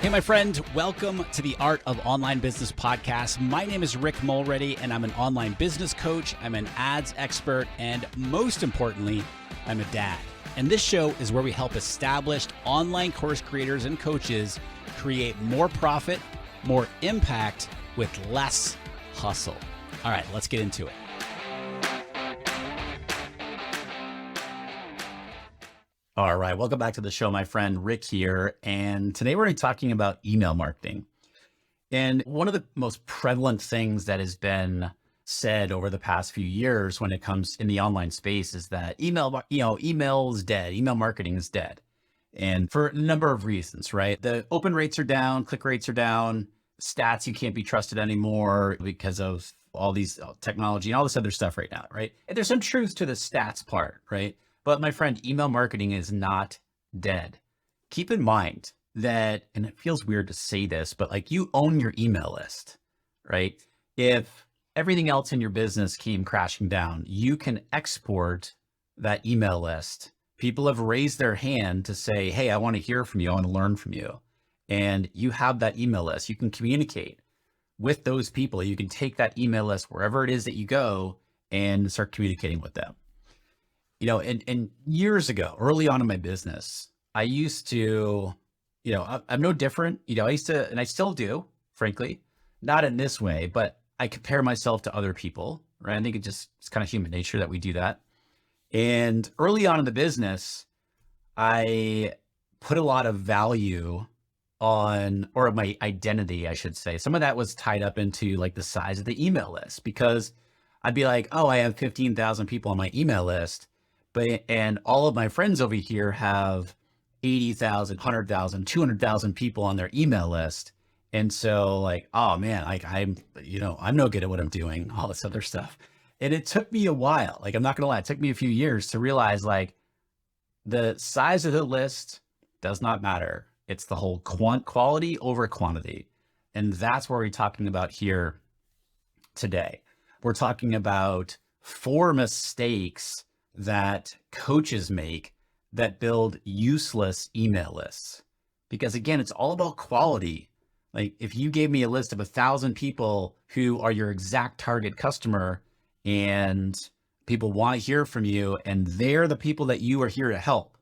Hey, my friend, welcome to the Art of Online Business podcast. My name is Rick Mulready, and I'm an online business coach. I'm an ads expert, and most importantly, I'm a dad. And this show is where we help established online course creators and coaches create more profit, more impact with less hustle. All right, let's get into it. All right, welcome back to the show, my friend. Rick here. And today we're going to be talking about email marketing. And one of the most prevalent things that has been said over the past few years when it comes in the online space is that email is dead. Email marketing is dead. And for a number of reasons, right? The open rates are down, click rates are down, stats, you can't be trusted anymore because of all these technology and all this other stuff right now, right? And there's some truth to the stats part, right? But my friend, email marketing is not dead. Keep in mind that, and it feels weird to say this, but like you own your email list, right? If everything else in your business came crashing down, you can export that email list. People have raised their hand to say, hey, I want to hear from you. I want to learn from you. And you have that email list. You can communicate with those people. You can take that email list wherever it is that you go and start communicating with them. You know, and years ago, early on in my business, I used to, I'm no different. I used to, and I still do, frankly, not in this way, but I compare myself to other people, right? I think it's kind of human nature that we do that. And early on in the business, I put a lot of value on, or my identity, I should say. Some of that was tied up into like the size of the email list, because I'd be like, oh, I have 15,000 people on my email list. And all of my friends over here have 80,000, 100,000, 200,000 people on their email list. And so like, oh man, like I'm no good at what I'm doing, all this other stuff. And it took me a while, like, I'm not gonna lie, it took me a few years to realize like the size of the list does not matter. It's the whole quality over quantity. And that's what we're talking about here today. We're talking about 4 mistakes that coaches make that build useless email lists. Because again, it's all about quality. Like if you gave me a list of 1,000 people who are your exact target customer and people want to hear from you and they're the people that you are here to help,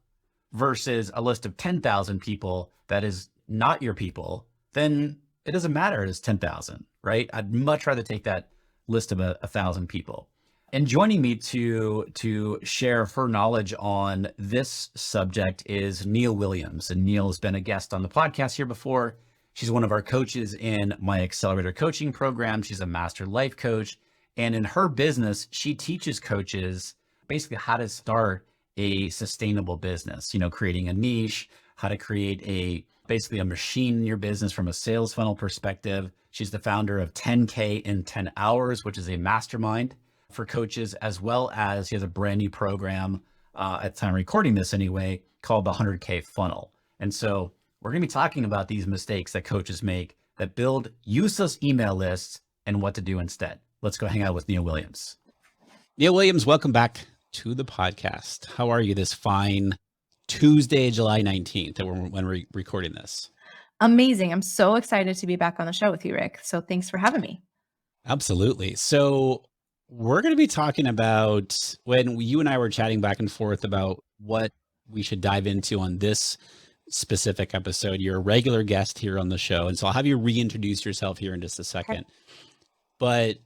versus a list of 10,000 people that is not your people, then it doesn't matter. It's 10,000, right? I'd much rather take that list of 1,000 people. And joining me to share her knowledge on this subject is Neill Williams. And Neill has been a guest on the podcast here before. She's one of our coaches in my accelerator coaching program. She's a master life coach. And in her business, she teaches coaches basically how to start a sustainable business, creating a niche, how to create basically a machine in your business from a sales funnel perspective. She's the founder of 10K in 10 hours, which is a mastermind for coaches, as well as she has a brand new program at the time of recording this anyway, called the 100K funnel. And so we're going to be talking about these mistakes that coaches make that build useless email lists and what to do instead. Let's go hang out with Neill Williams. Neill Williams, welcome back to the podcast. How are you this fine Tuesday, July 19th, when we're recording this? Amazing. I'm so excited to be back on the show with you, Rick. So thanks for having me. Absolutely. So we're going to be talking about, when you and I were chatting back and forth about what we should dive into on this specific episode. You're a regular guest here on the show, and so I'll have you reintroduce yourself here in just a second. Okay. But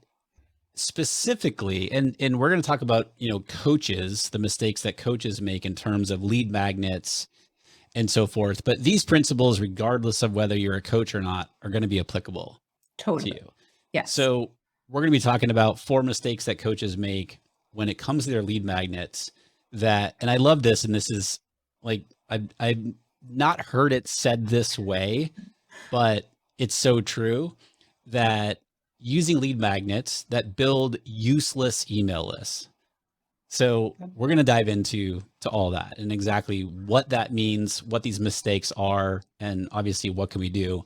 specifically, and we're going to talk about, coaches, the mistakes that coaches make in terms of lead magnets and so forth. But these principles, regardless of whether you're a coach or not, are going to be applicable to you. Yes. So we're going to be talking about 4 mistakes that coaches make when it comes to their lead magnets that, and I love this, and this is like, I've not heard it said this way, but it's so true, that using lead magnets that build useless email lists. So we're going to dive into all that and exactly what that means, what these mistakes are, and obviously what can we do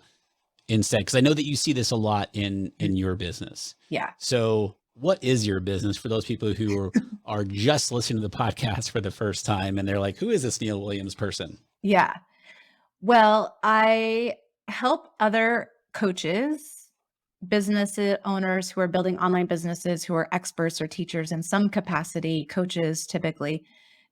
instead? Because I know that you see this a lot in your business. Yeah. So what is your business for those people who are just listening to the podcast for the first time and they're like, who is this Neill Williams person? Yeah. Well, I help other coaches, business owners who are building online businesses, who are experts or teachers in some capacity, coaches typically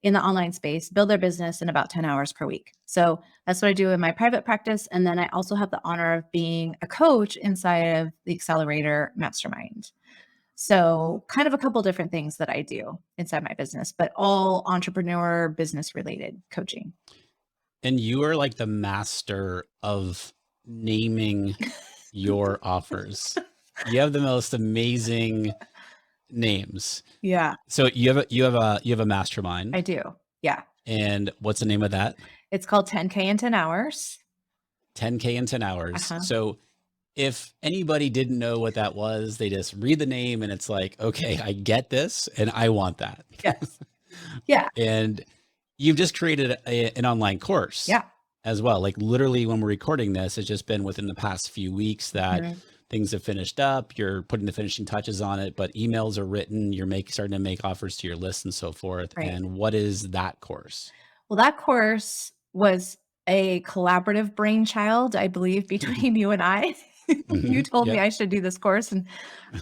in the online space, build their business in about 10 hours per week. So that's what I do in my private practice. And then I also have the honor of being a coach inside of the Accelerator Mastermind. So kind of a couple different things that I do inside my business, but all entrepreneur business related coaching. And you are like the master of naming your offers. You have the most amazing names. Yeah, So you have a mastermind. I do. Yeah. And what's the name of that? It's called 10K in 10 hours. 10K in 10 hours. Uh-huh. So if anybody didn't know what that was, they just read the name and it's like, okay, I get this and I want that. Yes. Yeah. And you've just created an online course Yeah. as well. Like literally when we're recording this, it's just been within the past few weeks that Mhm. things have finished up. You're putting the finishing touches on it, but emails are written. You're starting to make offers to your list and so forth. Right. And what is that course? Well, that course was a collaborative brainchild, I believe, between you and I. You told me Yep. I should do this course, and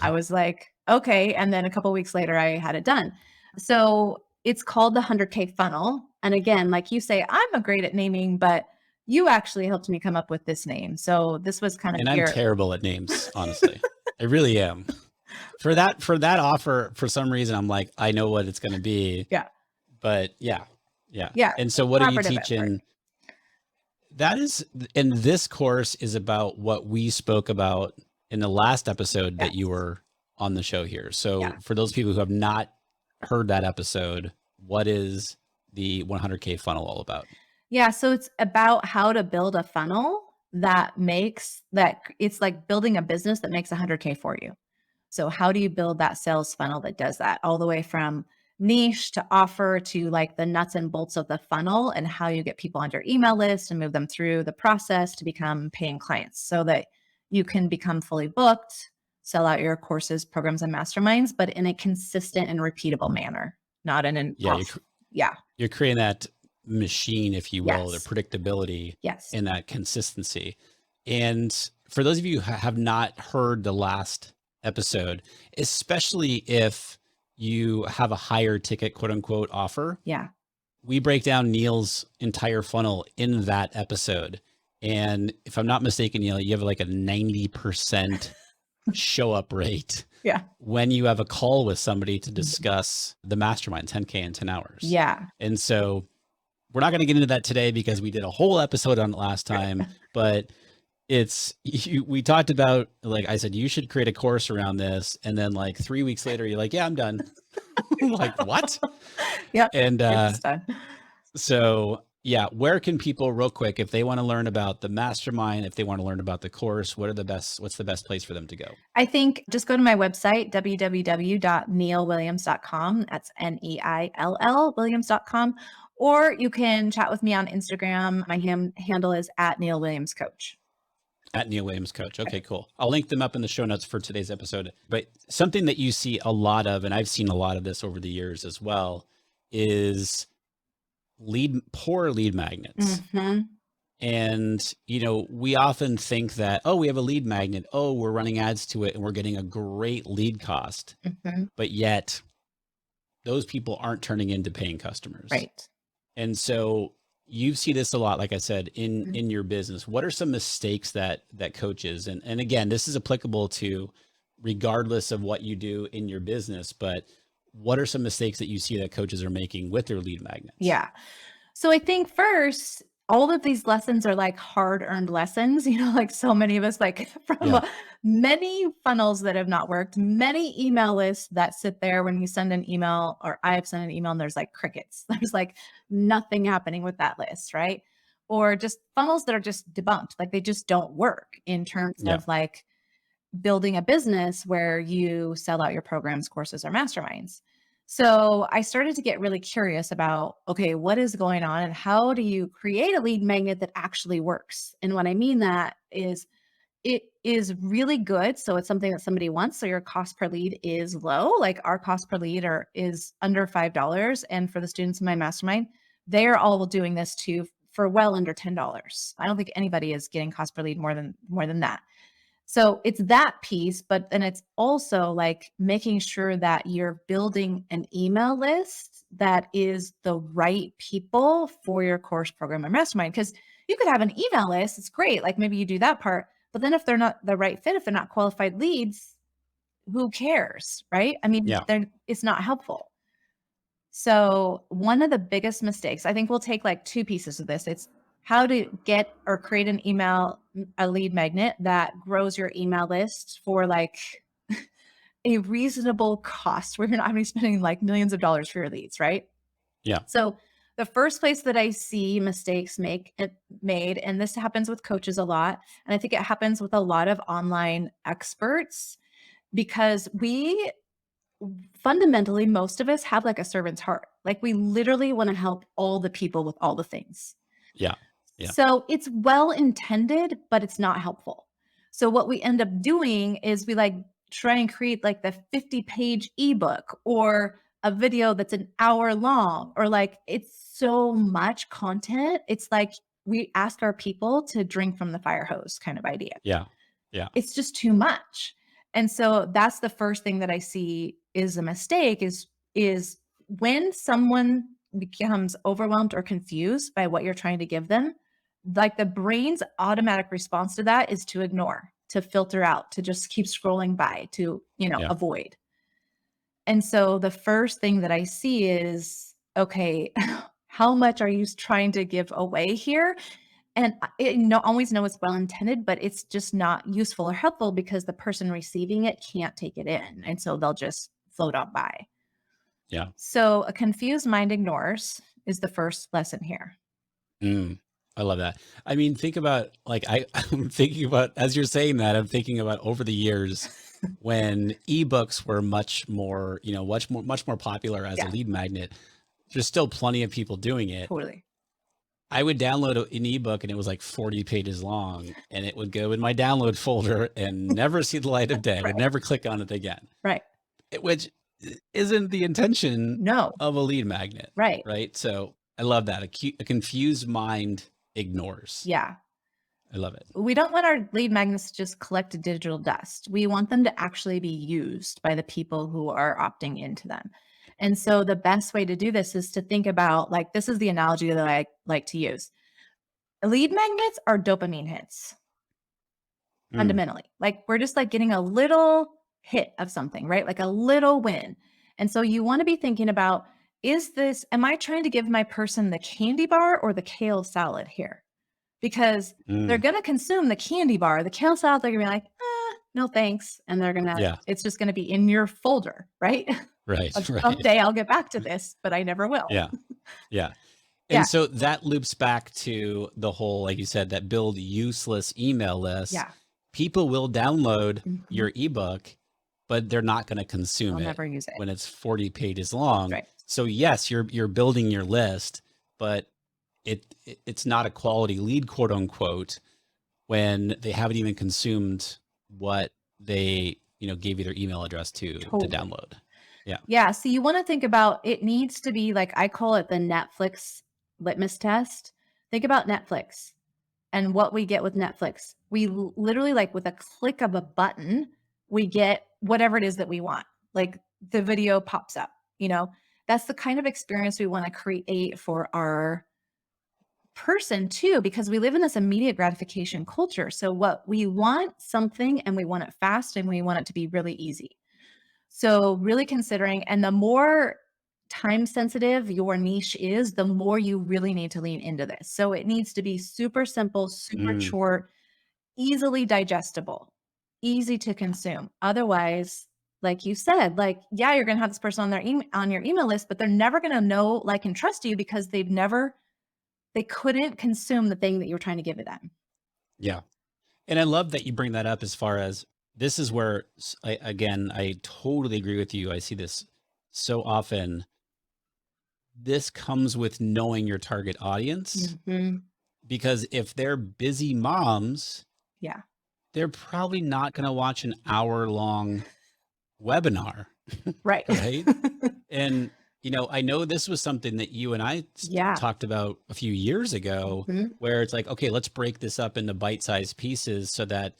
I was like, okay. And then a couple weeks later, I had it done. So it's called the 100K funnel. And again, like you say, I'm a great at naming, but you actually helped me come up with this name. So this was kind of And I'm your terrible at names, honestly. I really am. For that offer, for some reason, I'm like, I know what it's going to be. yeah, But yeah. yeah, And so what are you collaborative effort. teaching? That is, and this course is about what we spoke about in the last episode that you Yes. were on the show here. So Yeah. for those people who have not heard that episode, what is the 100K funnel all about? Yeah, so it's about how to build a funnel that makes that it's like building a business that makes 100K for you. So how do you build that sales funnel that does that all the way from niche to offer to like the nuts and bolts of the funnel and how you get people on your email list and move them through the process to become paying clients so that you can become fully booked, sell out your courses, programs, and masterminds, but in a consistent and repeatable manner, not in an Yeah, off. Yeah. you're creating that machine, if you will, the Yes. predictability Yes. and that consistency. And for those of you who have not heard the last episode, especially if you have a higher ticket, quote unquote, offer, Yeah. we break down Neill's entire funnel in that episode. And if I'm not mistaken, Neill, you have like a 90% show up rate Yeah. when you have a call with somebody to discuss the mastermind 10K in 10 hours. Yeah. And so we're not going to get into that today because we did a whole episode on it last time, but we talked about, like I said, you should create a course around this. And then like 3 weeks later, you're like, yeah, I'm done. Like, what? Yep. And It's done. so, yeah, where can people real quick, if they want to learn about the mastermind, if they want to learn about the course, what's the best place for them to go? I think just go to my website, www.neillwilliams.com. That's Neill Williams.com. Or you can chat with me on Instagram. My handle is at Neill Williams Coach. At Neill Williams Coach. Okay, cool. I'll link them up in the show notes for today's episode. But something that you see a lot of, and I've seen a lot of this over the years as well, is poor lead magnets. Mm-hmm. And, we often think that, oh, we have a lead magnet. Oh, we're running ads to it and we're getting a great lead cost. Mm-hmm. But yet those people aren't turning into paying customers. Right. And so you see this a lot, like I said, in your business. What are some mistakes that coaches, and again, this is applicable to regardless of what you do in your business, but what are some mistakes that you see that coaches are making with their lead magnets? Yeah. So I think first, all of these lessons are like hard-earned lessons, like so many of us, like from Yeah. many funnels that have not worked, many email lists that sit there when you send an email, or I've sent an email and there's like crickets. There's like nothing happening with that list, right? Or just funnels that are just debunked, like they just don't work in terms Yeah. of like building a business where you sell out your programs, courses, or masterminds. So I started to get really curious about, okay, what is going on and how do you create a lead magnet that actually works? And what I mean that is it is really good. So it's something that somebody wants. So your cost per lead is low. Like our cost per lead is under $5. And for the students in my mastermind, they are all doing this too for well under $10. I don't think anybody is getting cost per lead more than that. So it's that piece, but then it's also like making sure that you're building an email list that is the right people for your course, program, or mastermind. Because you could have an email list, it's great. Like maybe you do that part, but then if they're not the right fit, if they're not qualified leads, who cares, right? I mean, Yeah. it's not helpful. So one of the biggest mistakes, I think we'll take like two pieces of this. It's how to get or create a lead magnet that grows your email list for like a reasonable cost where you're not going to be spending like millions of dollars for your leads, right? Yeah. So the first place that I see mistakes made, and this happens with coaches a lot, and I think it happens with a lot of online experts, because we fundamentally, most of us have like a servant's heart. Like we literally want to help all the people with all the things. Yeah. Yeah. So it's well intended, but it's not helpful. So what we end up doing is we like try and create like the 50-page ebook or a video that's an hour long, or like it's so much content. It's like we ask our people to drink from the fire hose kind of idea. Yeah. Yeah. It's just too much. And so that's the first thing that I see is a mistake is when someone becomes overwhelmed or confused by what you're trying to give them, like the brain's automatic response to that is to ignore, to filter out, to just keep scrolling by, to, Yeah. avoid. And so the first thing that I see is, okay, how much are you trying to give away here? And always know it's well intended, but it's just not useful or helpful because the person receiving it can't take it in. And so they'll just float on by. Yeah. So a confused mind ignores is the first lesson here. I love that. I mean, think about like, I'm thinking about, as you're saying that, I'm thinking about over the years when ebooks were much more, much more popular as a Yeah. lead magnet. There's still plenty of people doing it. Totally. I would download an ebook and it was like 40 pages long, and it would go in my download folder and never see the light of day. I would Right. never click on it again. Right. Which isn't the intention No. of a lead magnet. Right. Right. So I love that. A confused mind ignores. Yeah. I love it. We don't want our lead magnets to just collect digital dust. We want them to actually be used by the people who are opting into them. And so the best way to do this is to think about, like, this is the analogy that I like to use. Lead magnets are dopamine hits, fundamentally. Like we're just like getting a little hit of something, right? Like a little win. And so you want to be thinking about, am I trying to give my person the candy bar or the kale salad here? Because they're going to consume the candy bar, the kale salad, they're going to be like, no, thanks. And it's just going to be in your folder, right? Right. Right. Someday I'll get back to this, but I never will. Yeah. Yeah. Yeah. And so that loops back to the whole, like you said, that build useless email list. Yeah. People will download Mhm. your ebook, but they're not going to consume I'll it never use it. when it's 40 pages long. Right. So yes, you're building your list, but it's not a quality lead, quote unquote, when they haven't even consumed what they, gave you their email address to download. Yeah. Yeah. So you want to think about, it needs to be like, I call it the Netflix litmus test. Think about Netflix and what we get with Netflix. We literally, like with a click of a button, we get whatever it is that we want. Like the video pops up, that's the kind of experience we want to create for our person too, because we live in this immediate gratification culture. So what we want something and we want it fast and we want it to be really easy. So really considering, and the more time sensitive your niche is, the more you really need to lean into this. So it needs to be super simple, super short, easily digestible, easy to consume. Otherwise, like you said, like, yeah, you're going to have this person on your email list, but they're never going to know, like, and trust you because they couldn't consume the thing that you were trying to give to them. Yeah. And I love that you bring that up as far as this is where, I totally agree with you. I see this so often. This comes with knowing your target audience, because if they're busy moms, yeah, they're probably not going to watch an hour-long webinar. Right. Right. And I know this was something that you and I Yeah. talked about a few years ago, Mhm. where it's like, okay, let's break this up into bite-sized pieces so that,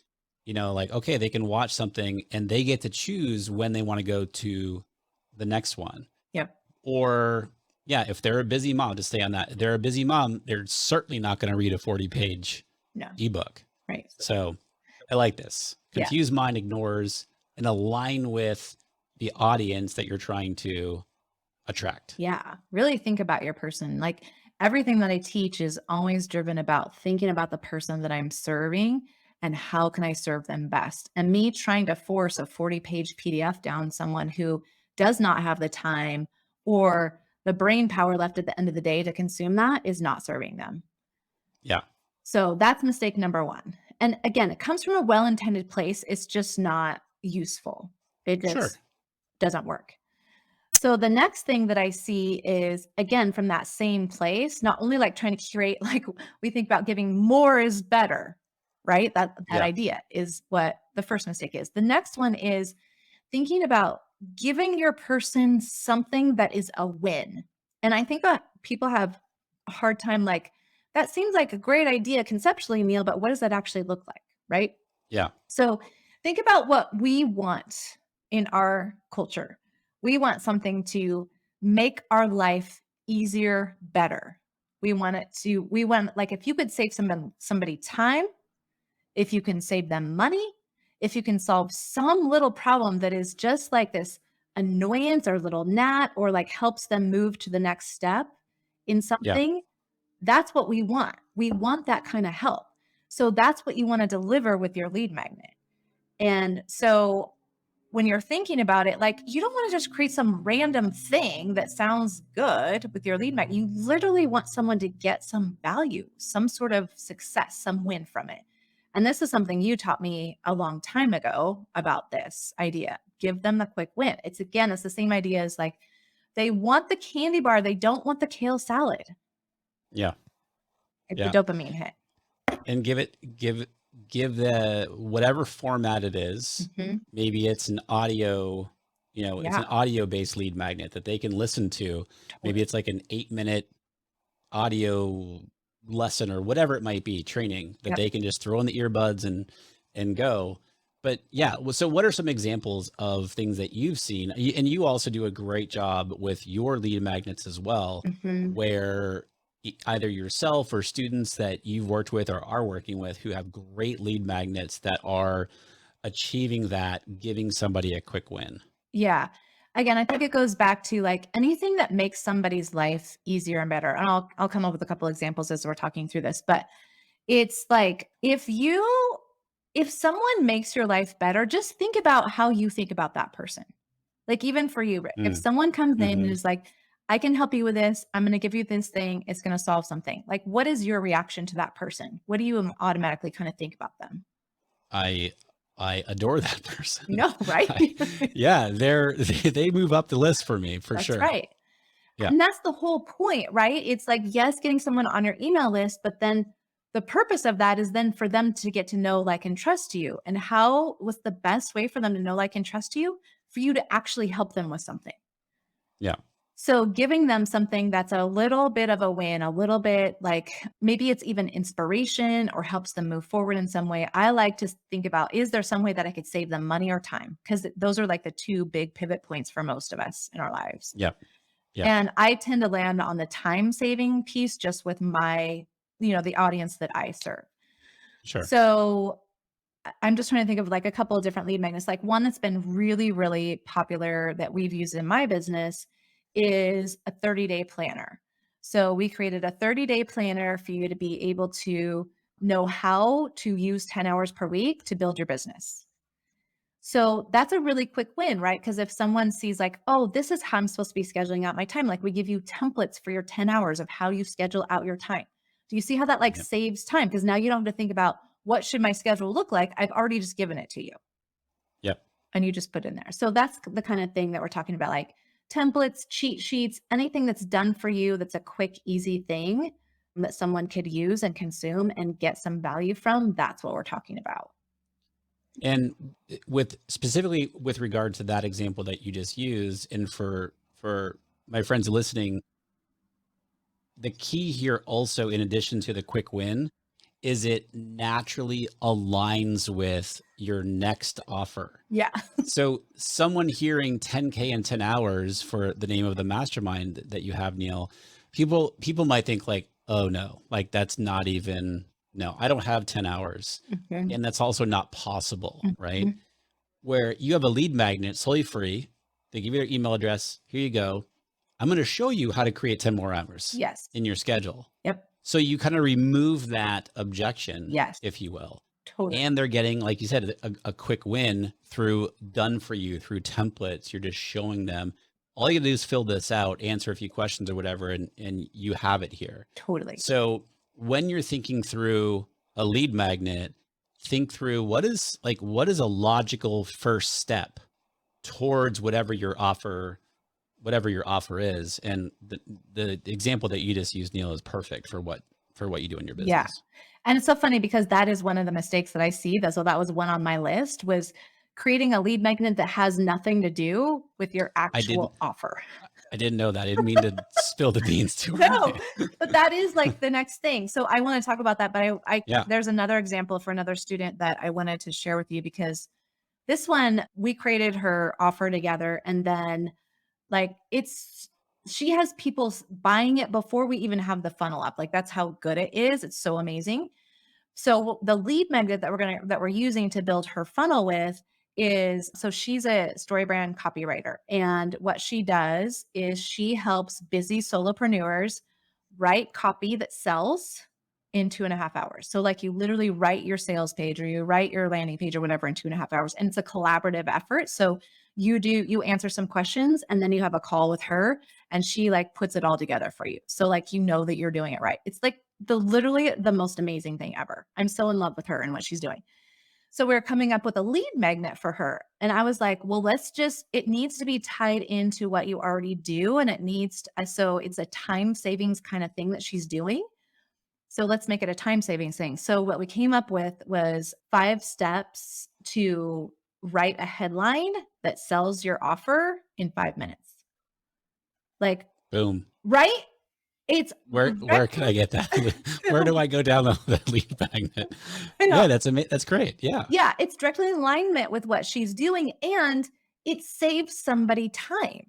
like, okay, they can watch something and they get to choose when they want to go to the next one. Yep. Or yeah, if they're a busy mom, to stay on that, if they're a busy mom, they're certainly not going to read a 40-page No. ebook. Right. So I like this. Yeah. Confused mind ignores and align with the audience that you're trying to attract. Yeah. Really think about your person. Like everything that I teach is always driven about thinking about the person that I'm serving and how can I serve them best. And me trying to force a 40-page PDF down someone who does not have the time or the brain power left at the end of the day to consume that is not serving them. Yeah, So that's mistake number one. And again, it comes from a well intended place. It's just not useful. It sure. just doesn't work. So the next thing that I see is again from that same place, not only like trying to curate, like we think about giving more is better, right? That Yeah, idea is what the first mistake is. The next one is thinking about giving your person something that is a win. And I think that people have a hard time like that seems like a great idea conceptually, Neil, but what does that actually look like, right? yeah, So think about what we want in our culture. We want something to make our life easier, better. We want, like, if you could save somebody time, if you can save them money, if you can solve some little problem that is just like this annoyance or little gnat or like helps them move to the next step in yeah, something, that's what we want. We want that kind of help. So that's what you want to deliver with your lead magnet. And so when you're thinking about it, like you don't want to just create some random thing that sounds good with your lead magnet. You literally want someone to get some value, some sort of success, some win from it. And this is something you taught me a long time ago about this idea. Give them the quick win. It's the same idea as like they want the candy bar, they don't want the kale salad. yeah, It's a yeah. dopamine hit. And give the whatever format it is. Mhm. Maybe it's an audio, it's Yeah, an audio based lead magnet that they can listen to. Maybe totally. it's like an 8-minute audio lesson or whatever it might be, training that Yep. they can just throw in the earbuds and go. But yeah, so what are some examples of things that you've seen? And you also do a great job with your lead magnets as well, Mhm. where either yourself or students that you've worked with or are working with who have great lead magnets that are achieving that, giving somebody a quick win. Yeah. Again, I think it goes back to like anything that makes somebody's life easier and better. And I'll come up with a couple examples as we're talking through this, but it's like if someone makes your life better, just think about how you think about that person. Like even for you, Rick, if Mm. someone comes in and Hmm. is like, I can help you with this. I'm going to give you this thing. It's going to solve something. Like, what is your reaction to that person? What do you automatically kind of think about them? I I adore that You person. know, right? I, yeah, they move up the list for me for That's sure. right. Yeah, And that's the whole point, right? It's like, yes, getting someone on your email list, but then the purpose of that is then for them to get to know, like, and trust you. And how was the best way for them to know, like, and trust you? For you to actually help them with something. yeah, So giving them something that's a little bit of a win, a little bit like maybe it's even inspiration or helps them move forward in some way. I like to think about, is there some way that I could save them money or time? Because those are like the two big pivot points for most of us in our lives. yeah, yeah, And I tend to land on the time saving piece just with the audience that I serve. sure. So I'm just trying to think of like a couple of different lead magnets. Like one that's been really, really popular that we've used in my business is a 30-day planner. So we created a 30-day planner for you to be able to know how to use 10 hours per week to build your business. So that's a really quick win, right? Because if someone sees like, oh, this is how I'm supposed to be scheduling out my time, like we give you templates for your 10 hours of how you schedule out your time. Do you see how that like Yep, saves time? Because now you don't have to think about what should my schedule look like. I've already just given it to you yep. and you just put in there. So that's the kind of thing that we're talking about, like templates, cheat sheets, anything that's done for you that's a quick, easy thing that someone could use and consume and get some value from. That's what we're talking about. And with specifically with regard to that example that you just used, and for my friends listening, the key here also, in addition to the quick win, is it naturally aligns with your next offer. Yeah. So someone hearing 10K in 10 hours for the name of the mastermind that you have, Neill, people might think like, oh no, like that's not even, no, I don't have 10 hours. Okay. And that's also not possible, right? Mhm. Where you have a lead magnet, solely free. They give you their email address. Here you go. I'm going to show you how to create 10 more hours Yes. in your schedule. Yep. So you kind of remove that objection, Yes. if you will. Totally. And they're getting, like you said, a quick win through done for you, through templates. You're just showing them all you gotta do is fill this out, answer a few questions or whatever, and you have it here. Totally. So when you're thinking through a lead magnet, think through what is a logical first step towards whatever your offer is. And the example that you just used, Neill, is perfect for what you do in your business. Yeah. And it's so funny because that is one of the mistakes that I see. So that was one on my list, was creating a lead magnet that has nothing to do with your actual offer. I didn't know that. I didn't mean to spill the beans too No, early. but that is like the next thing. So I want to talk about that, but Yeah. there's another example for another student that I wanted to share with you, because this one, we created her offer together, and then like she has people buying it before we even have the funnel up. Like that's how good it is. It's so amazing. So the lead magnet that we're using to build her funnel with is, so she's a story brand copywriter. And what she does is she helps busy solopreneurs write copy that sells in 2.5 hours. So like you literally write your sales page or you write your landing page or whatever in 2.5 hours. And it's a collaborative effort. So you answer some questions and then you have a call with her and she like puts it all together for you. So like, you know that you're doing it right. It's like literally the most amazing thing ever. I'm so in love with her and what she's doing. So we're coming up with a lead magnet for her. And I was like, well, it needs to be tied into what you already do. And so it's a time savings kind of thing that she's doing. So let's make it a time savings thing. So what we came up with was 5 steps to write a headline that sells your offer in 5 minutes. Like, boom. Right? It's where can I get that? Where do I go download that lead magnet? Yeah, that's great. Yeah. Yeah, it's directly in alignment with what she's doing, and it saves somebody time.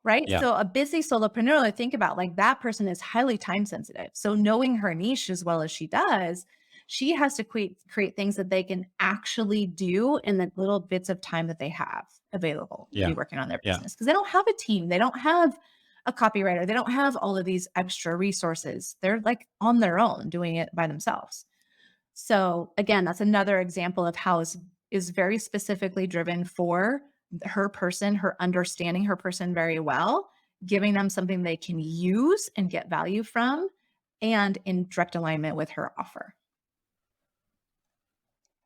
Right? Yeah. So a busy solopreneur, think about, like, that person is highly time sensitive. So knowing her niche as well as she does, she has to create things that they can actually do in the little bits of time that they have available to be working on their business. Because they don't have a team. They don't have a copywriter. They don't have all of these extra resources. They're like on their own doing it by themselves. So again, that's another example of how is very specifically driven for her person, her understanding her person very well, giving them something they can use and get value from, and in direct alignment with her offer.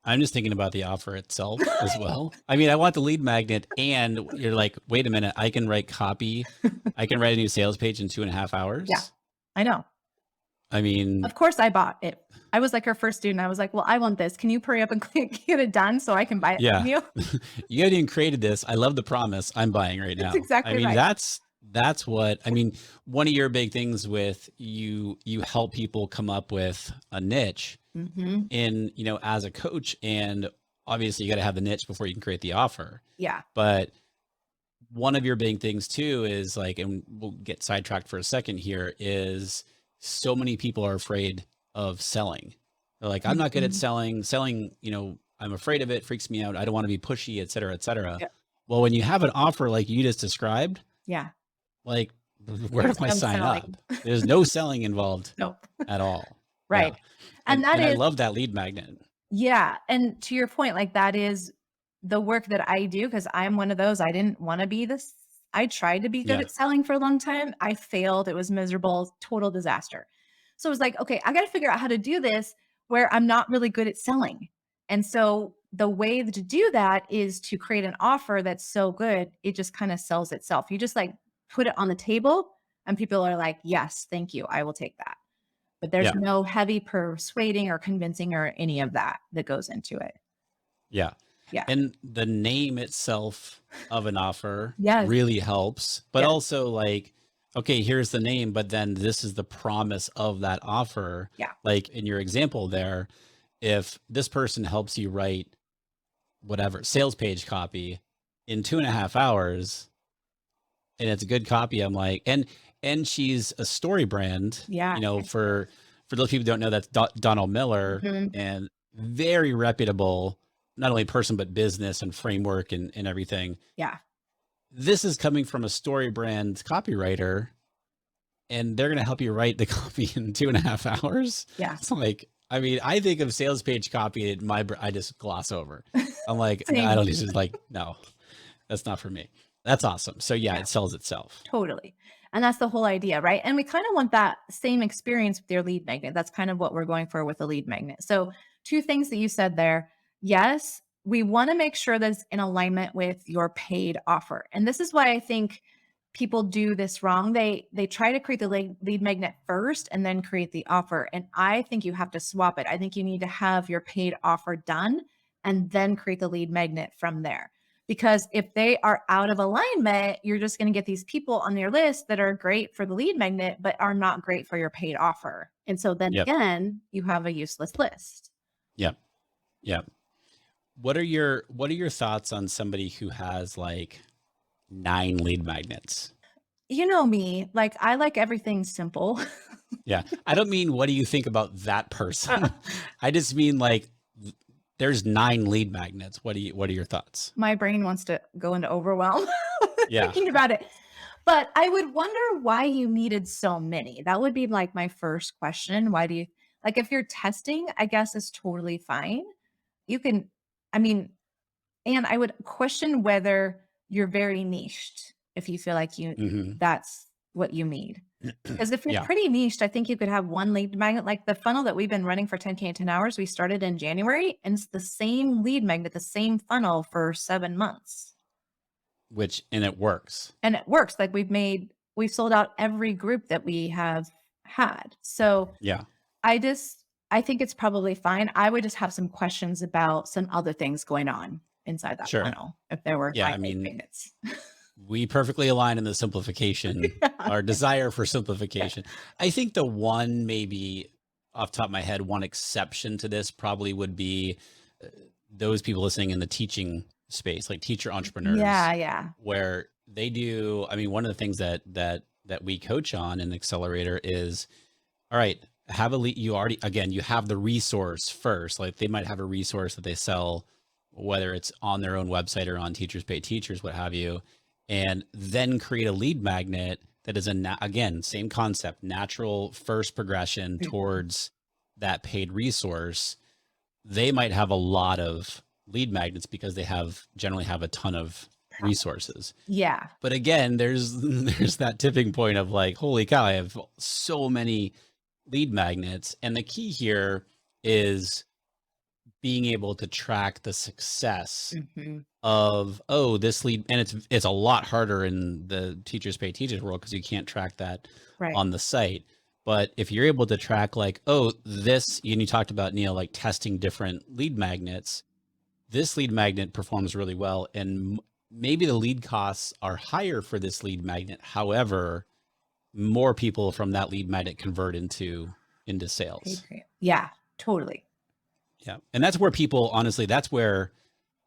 I'm just thinking about the offer itself as well. I mean, I want the lead magnet, and you're like, wait a minute, I can write copy. I can write a new sales page in 2.5 hours. Yeah, I know. I mean, of course I bought it. I was like her first student. I was like, well, I want this. Can you hurry up and get it done so I can buy it from you? You haven't even created this. I love the promise. I'm buying right now. That's exactly right. right. That's what, I mean, one of your big things with you help people come up with a niche in, as a coach, and obviously you got to have the niche before you can create the offer. Yeah. But one of your big things too is like, and we'll get sidetracked for a second here, is so many people are afraid of selling. They're like, I'm not good at selling, I'm afraid of it, freaks me out. I don't want to be pushy, et cetera, et cetera. Yeah. Well, when you have an offer like you just described, like, where do I sign up? There's no selling involved at all. Right. Yeah. And I love that lead magnet. Yeah. And to your point, like, that is the work that I do, because I'm one of those. I didn't want to be this. I tried to be good at selling for a long time. I failed. It was miserable, total disaster. So I was like, okay, I got to figure out how to do this where I'm not really good at selling. And so the way to do that is to create an offer that's so good, it just kind of sells itself. You just like put it on the table and people are like, yes, thank you. I will take that. But there's no heavy persuading or convincing or any of that goes into it. Yeah. Yeah. And the name itself of an offer really helps, but also like okay, here's the name, but then this is the promise of that offer. Yeah. Like in your example there, if this person helps you write whatever sales page copy in 2.5 hours and it's a good copy, I'm like, and she's a story brand, Yeah. for those people who don't know, that's Donald Miller, Mhm. and very reputable, not only person, but business and framework and everything. Yeah. This is coming from a story brand copywriter, and they're going to help you write the copy in 2.5 hours. Yeah. It's like, I mean, I think of sales page copy, I just gloss over. I'm like, I Same. don't, it's just like, no, that's not for me. That's awesome. So yeah, Yeah. it sells itself. Totally. And that's the whole idea, right? And we kind of want that same experience with your lead magnet. That's kind of what we're going for with a lead magnet. So, two things that you said there. Yes, we want to make sure that it's in alignment with your paid offer. And this is why I think people do this wrong. They try to create the lead magnet first and then create the offer. And I think you have to swap it. I think you need to have your paid offer done and then create the lead magnet from there. Because if they are out of alignment, you're just going to get these people on your list that are great for the lead magnet, but are not great for your paid offer. And so then Yep. again, you have a useless list. Yep. Yep. What are your thoughts on somebody who has like 9 lead magnets? You know me, like I like everything simple. Yeah. I don't mean what do you think about that person? I just mean like there's 9 lead magnets. What are your thoughts? My brain wants to go into overwhelm Yeah. thinking about it. But I would wonder why you needed so many. That would be like my first question. Why do you like if you're testing, I guess is totally fine. You can, I mean, and I would question whether you're very niched if you feel like Hmm. that's what you need. Because if you're Yeah. pretty niched, I think you could have one lead magnet. Like the funnel that we've been running for 10K in 10 hours, we started in January and it's the same lead magnet, the same funnel for 7 months. And it works. And it works. Like we've sold out every group that we have had. So Yeah. I think it's probably fine. I would just have some questions about some other things going on inside that Sure. funnel if there were Yeah. I 9 lead mean, magnets. we perfectly align in the simplification, Yeah. our desire for simplification. I think the one, maybe off the top of my head, one exception to this probably would be those people listening in the teaching space, like teacher entrepreneurs, Yeah. where they do. I mean, one of the things that we coach on in Accelerator is, all right, have a lead. You have the resource first. Like they might have a resource that they sell, whether it's on their own website or on Teachers Pay Teachers, what have you, and then create a lead magnet that is again, same concept, natural first progression towards that paid resource. They might have a lot of lead magnets because they generally have a ton of resources. Yeah. But again, there's that tipping point of like, holy cow, I have so many lead magnets. And the key here is being able to track the success Mhm. of, oh, this lead. And it's a lot harder in the Teachers Pay Teachers world because you can't track that Right. on the site. But if you're able to track like, oh, this, and you talked about, Neill, like testing different lead magnets, this lead magnet performs really well. And maybe the lead costs are higher for this lead magnet. However, more people from that lead magnet convert into sales. Yeah, totally. Yeah. And that's where people, honestly, that's where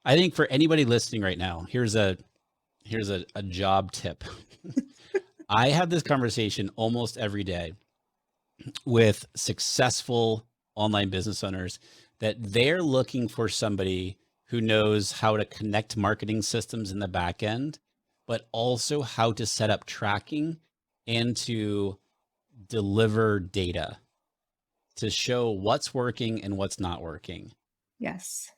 I think for anybody listening right now, here's a job tip. I have this conversation almost every day with successful online business owners that they're looking for somebody who knows how to connect marketing systems in the back end, but also how to set up tracking and to deliver data to show what's working and what's not working. Yes.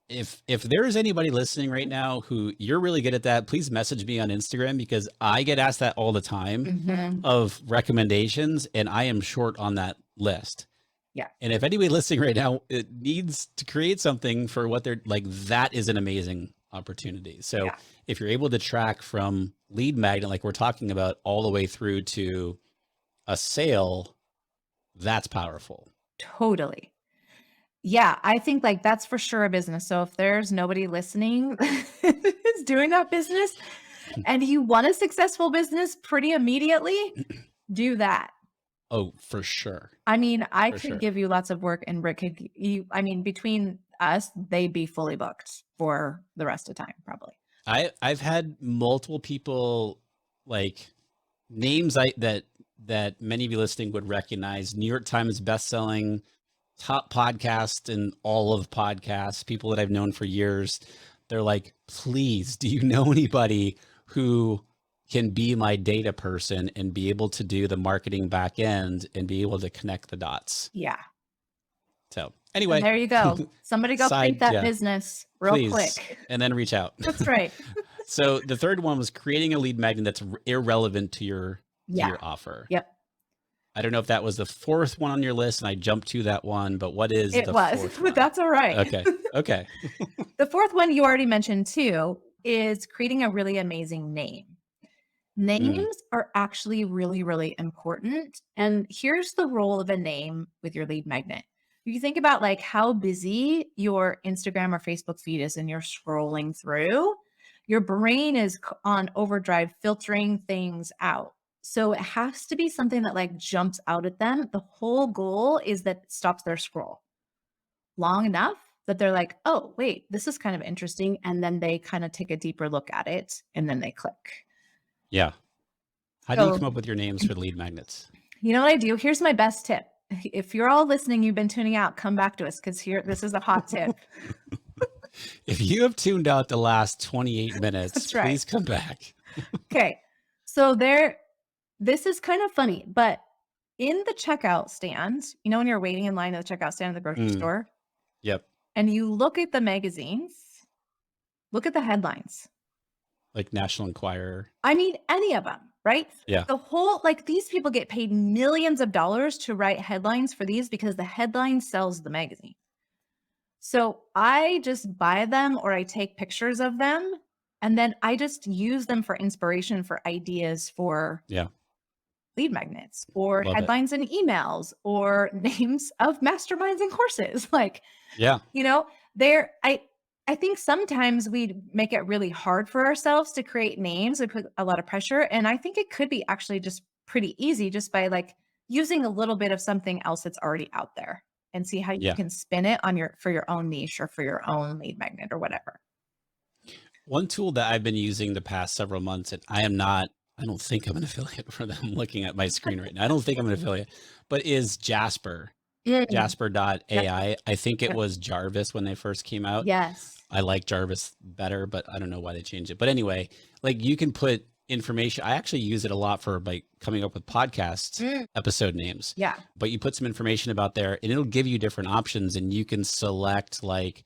If there is anybody listening right now who you're really good at that, please message me on Instagram because I get asked that all the time Mhm. of recommendations and I am short on that list. Yeah. And if anybody listening right now, it needs to create something for what they're like, that is an amazing opportunity. So Yeah. if you're able to track from lead magnet, like we're talking about, all the way through to a sale, that's powerful. Totally. Yeah, I think like that's for sure a business. So if there's nobody listening who's doing that business, and you want a successful business pretty immediately, do that. Oh, for sure. I mean, I For could sure. give you lots of work and Rick could, I mean, between us, they'd be fully booked for the rest of the time, probably. I've had multiple people, like names that many of you listening would recognize. New York Times bestselling, top podcast in all of podcasts, people that I've known for years. They're like, please, do you know anybody who can be my data person and be able to do the marketing back end and be able to connect the dots? Yeah. So And anyway, there you go. Somebody go create that business real please, quick. and then reach out. That's right. So the third one was creating a lead magnet that's irrelevant to your offer. Yep. I don't know if that was the fourth one on your list and I jumped to that one, but what is It the was, fourth but one? that's all right. Okay. Okay. The fourth one you already mentioned too is creating a really amazing name. Names are actually really, really important. And here's the role of a name with your lead magnet. You think about like how busy your Instagram or Facebook feed is and you're scrolling through, your brain is on overdrive filtering things out. So it has to be something that like jumps out at them. The whole goal is that it stops their scroll long enough that they're like, oh, wait, this is kind of interesting. And then they kind of take a deeper look at it and then they click. Yeah. How do you come up with your names for lead magnets? You know what I do? Here's my best tip. If you're all listening, you've been tuning out, come back to us because this is a hot tip. If you have tuned out the last 28 minutes, That's right. please come back. Okay. So this is kind of funny, but in the checkout stand, you know, when you're waiting in line at the checkout stand at the grocery store, Yep. and you look at the magazines, look at the headlines. Like National Enquirer. I mean, any of them, right? Yeah. The whole, like these people get paid millions of dollars to write headlines for these because the headline sells the magazine. So I just buy them or I take pictures of them and then I just use them for inspiration for ideas for lead magnets or headlines and emails or names of masterminds and courses. Like, you know, I think sometimes we make it really hard for ourselves to create names. We put a lot of pressure. And I think it could be actually just pretty easy just by like using a little bit of something else that's already out there and see how you can spin it on for your own niche or for your own lead magnet or whatever. One tool that I've been using the past several months, and I don't think I'm an affiliate for them. I'm looking at my screen right now. I don't think I'm an affiliate, but is Jasper. Jasper.ai. I think it was Jarvis when they first came out. Yes. I like Jarvis better, but I don't know why they changed it. But anyway, like you can put information. I actually use it a lot for like coming up with podcast episode names. Yeah. But you put some information about there and it'll give you different options and you can select like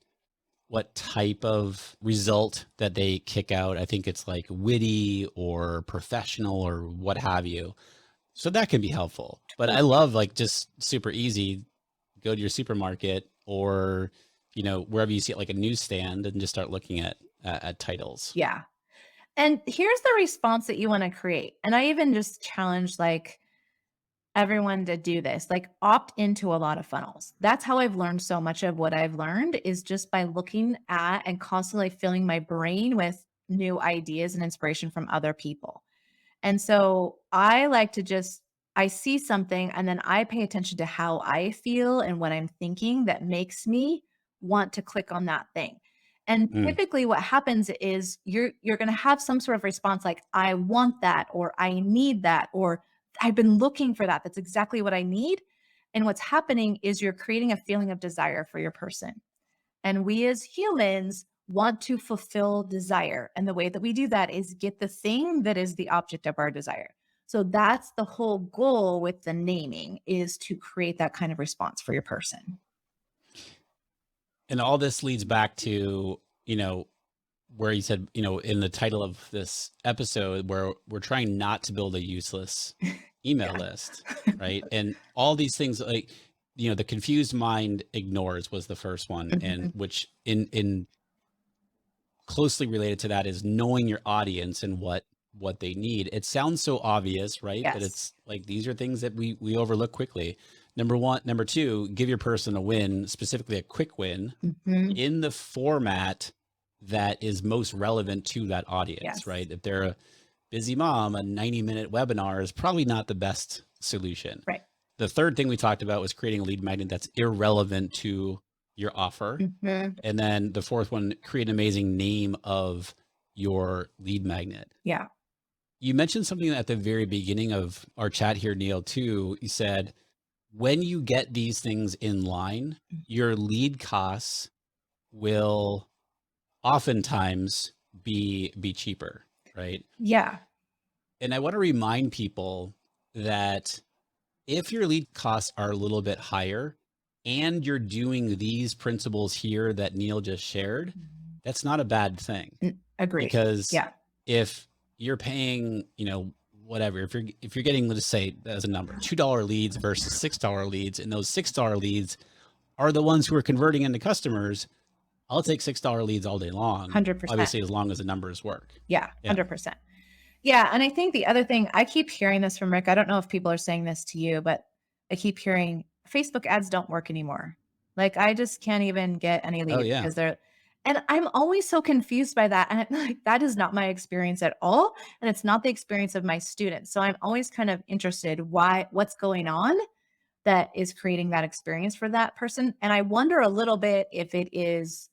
what type of result that they kick out. I think it's like witty or professional or what have you. So that can be helpful. But I love like just super easy. Go to your supermarket or, you know, wherever you see it, like a newsstand and just start looking at titles. Yeah. And here's the response that you want to create. And I even just challenge like everyone to do this, like opt into a lot of funnels. That's how I've learned so much of what I've learned is just by looking at and constantly filling my brain with new ideas and inspiration from other people. And so I like to I see something and then I pay attention to how I feel and what I'm thinking that makes me want to click on that thing. And typically what happens is you're going to have some sort of response like, I want that, or I need that, or I've been looking for that. That's exactly what I need. And what's happening is you're creating a feeling of desire for your person. And we as humans want to fulfill desire. And the way that we do that is get the thing that is the object of our desire. So that's the whole goal with the naming is to create that kind of response for your person. And all this leads back to, you know, where you said, you know, in the title of this episode, where we're trying not to build a useless email list, right? And all these things like, you know, the confused mind ignores was the first one. And which in closely related to that is knowing your audience and what they need. It sounds so obvious, right? But it's like, these are things that we overlook quickly. Number one. Number two, give your person a win, specifically a quick win in the format that is most relevant to that audience, Yes. right? If they're a busy mom, a 90-minute webinar is probably not the best solution. Right. The third thing we talked about was creating a lead magnet that's irrelevant to your offer. Mhm. And then the fourth one, create an amazing name of your lead magnet. Yeah. You mentioned something at the very beginning of our chat here, Neill, too. You said, when you get these things in line, your lead costs will oftentimes be cheaper, right? Yeah. And I want to remind people that if your lead costs are a little bit higher and you're doing these principles here that Neill just shared, that's not a bad thing. Agreed. Because Yeah. if you're paying, whatever, if you're getting, let's say as a number, $2 leads versus $6 leads, and those $6 leads are the ones who are converting into customers, I'll take $6 leads all day long. 100%. Obviously, as long as the numbers work. Yeah. Yeah. 100%. Yeah. And I think the other thing, I keep hearing this from Rick. I don't know if people are saying this to you, but I keep hearing Facebook ads don't work anymore. Like I just can't even get any Oh leads yeah. because and I'm always so confused by that. And I'm like, that is not my experience at all. And it's not the experience of my students. So I'm always kind of interested what's going on that is creating that experience for that person. And I wonder a little bit if it is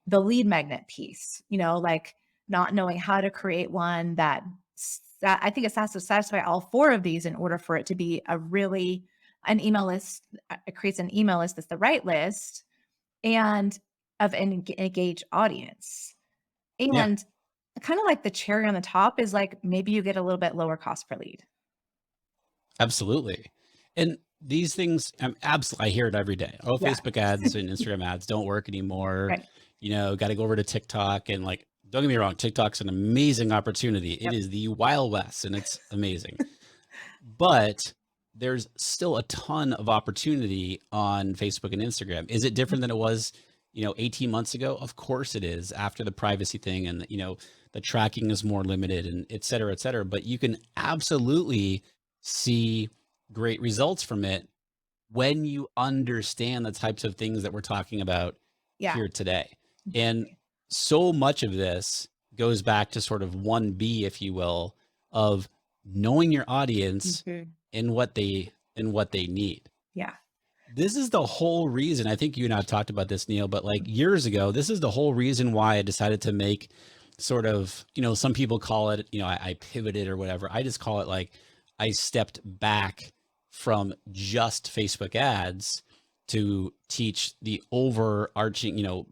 the lead magnet piece, like not knowing how to create one that I think it has to satisfy all four of these in order for it to be an email list. It creates an email list that's the right list and of an engaged audience. Yeah. And kind of like the cherry on the top is like maybe you get a little bit lower cost per lead. Absolutely. And these things, I hear it every day. Oh, Yeah. Facebook ads and Instagram ads don't work anymore. Right. Got to go over to TikTok, and don't get me wrong, TikTok's an amazing opportunity. Yep. It is the Wild West and it's amazing. But there's still a ton of opportunity on Facebook and Instagram. Is it different than it was, 18 months ago? Of course it is, after the privacy thing and, the tracking is more limited and et cetera, et cetera. But you can absolutely see great results from it when you understand the types of things that we're talking about here today. And so much of this goes back to sort of 1B, if you will, of knowing your audience and what they need. Yeah. This is the whole reason, I think you and I have talked about this, Neill, but years ago, this is the whole reason why I decided to make sort of, some people call it, I pivoted or whatever. I just call it I stepped back from just Facebook ads to teach the overarching,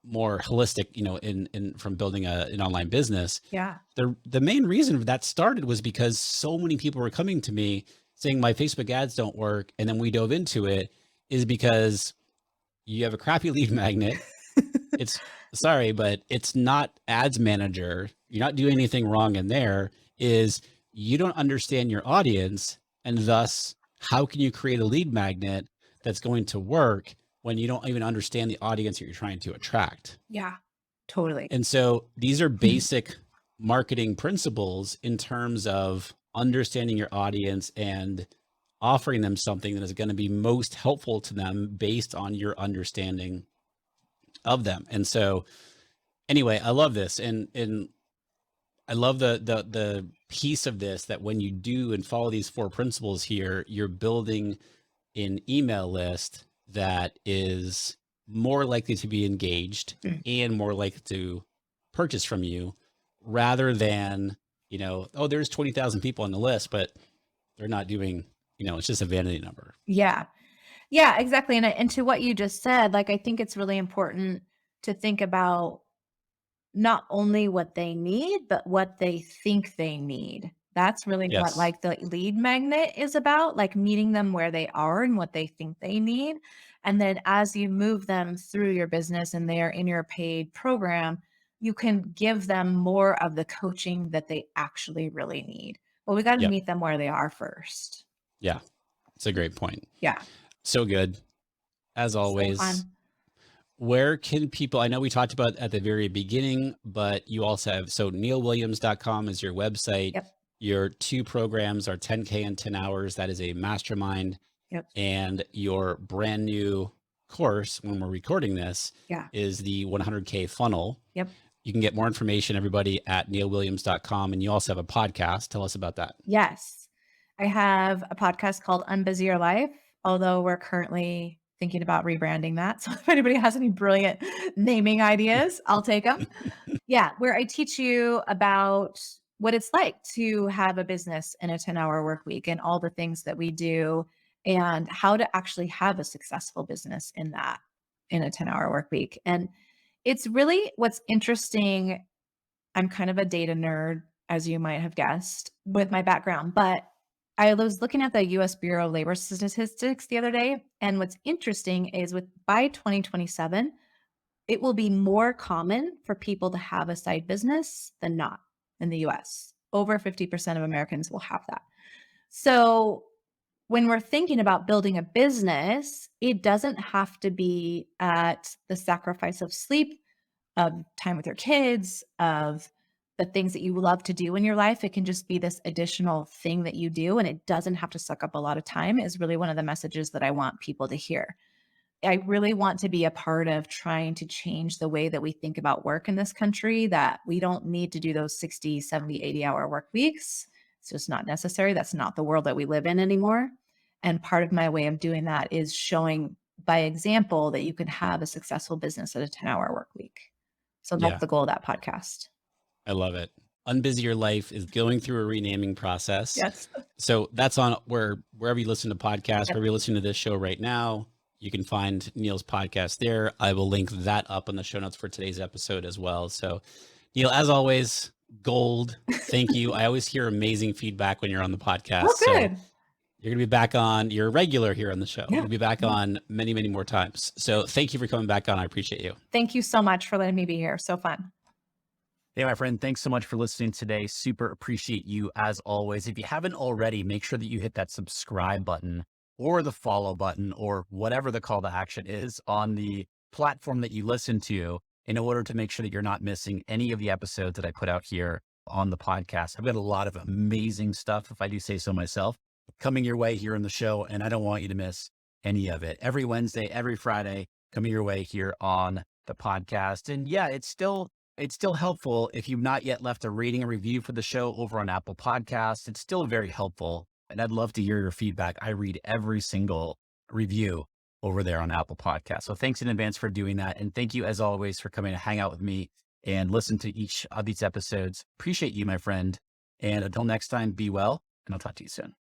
more holistic, in from building an online business. Yeah. The main reason that started was because so many people were coming to me saying my Facebook ads don't work. And then we dove into it is because you have a crappy lead magnet. It's sorry, but it's not ads manager. You're not doing anything wrong in there. Is you don't understand your audience, and thus how can you create a lead magnet that's going to work when you don't even understand the audience that you're trying to attract? Yeah, totally. And so these are basic marketing principles in terms of understanding your audience and offering them something that is going to be most helpful to them based on your understanding of them. And so anyway, I love this. And I love the piece of this, that when you do and follow these four principles here, you're building an email list that is more likely to be engaged and more likely to purchase from you, rather than, oh, there's 20,000 people on the list, but they're not doing, it's just a vanity number. Yeah. Yeah, exactly. And to what you just said, I think it's really important to think about not only what they need, but what they think they need. That's really Yes. what the lead magnet is about, meeting them where they are and what they think they need. And then as you move them through your business and they're in your paid program, you can give them more of the coaching that they actually really need. But we got to meet them where they are first. Yeah. It's a great point. Yeah. So good. As always. So fun. Where can people, I know we talked about at the very beginning, but you also have, so neillwilliams.com is your website. Yep. Your two programs are 10K and 10 hours. That is a mastermind. Yep. And your brand new course, when we're recording this, Yeah. is the 100K funnel. Yep. You can get more information, everybody, at neillwilliams.com. And you also have a podcast. Tell us about that. Yes. I have a podcast called Unbusy Your Life, although we're currently thinking about rebranding that. So if anybody has any brilliant naming ideas, I'll take them. Yeah, where I teach you about what it's like to have a business in a 10-hour work week and all the things that we do and how to actually have a successful business in that in a 10-hour work week. And it's really what's interesting. I'm kind of a data nerd, as you might have guessed, with my background, but I was looking at the US Bureau of Labor Statistics the other day. And what's interesting is by 2027, it will be more common for people to have a side business than not in the US. Over 50% of Americans will have that. So when we're thinking about building a business, it doesn't have to be at the sacrifice of sleep, of time with your kids, of the things that you love to do in your life. It can just be this additional thing that you do, and it doesn't have to suck up a lot of time, is really one of the messages that I want people to hear. I really want to be a part of trying to change the way that we think about work in this country, that we don't need to do those 60, 70, 80-hour work weeks. It's just not necessary. That's not the world that we live in anymore. And part of my way of doing that is showing by example that you can have a successful business at a 10-hour work week. So that's Yeah, the goal of that podcast. I love it. Unbusy Your Life is going through a renaming process. Yes. So that's on wherever you listen to podcasts, Yep. wherever you're listening to this show right now, you can find Neill's podcast there. I will link that up in the show notes for today's episode as well. So Neill, as always, gold. Thank you. I always hear amazing feedback when you're on the podcast. Oh, So good. you're going to be back on. You're a regular here on the show. Yeah. You'll be back on many, many more times. So thank you for coming back on. I appreciate you. Thank you so much for letting me be here. So fun. Hey, my friend, thanks so much for listening today. Super appreciate you as always. If you haven't already, make sure that you hit that subscribe button or the follow button or whatever the call to action is on the platform that you listen to in order to make sure that you're not missing any of the episodes that I put out here on the podcast. I've got a lot of amazing stuff, if I do say so myself, coming your way here in the show, and I don't want you to miss any of it. Every Wednesday, every Friday, coming your way here on the podcast. And yeah, it's still helpful if you've not yet left a rating and review for the show over on Apple Podcasts. It's still very helpful. And I'd love to hear your feedback. I read every single review over there on Apple Podcasts. So thanks in advance for doing that. And thank you as always for coming to hang out with me and listen to each of these episodes. Appreciate you, my friend. And until next time, be well, and I'll talk to you soon.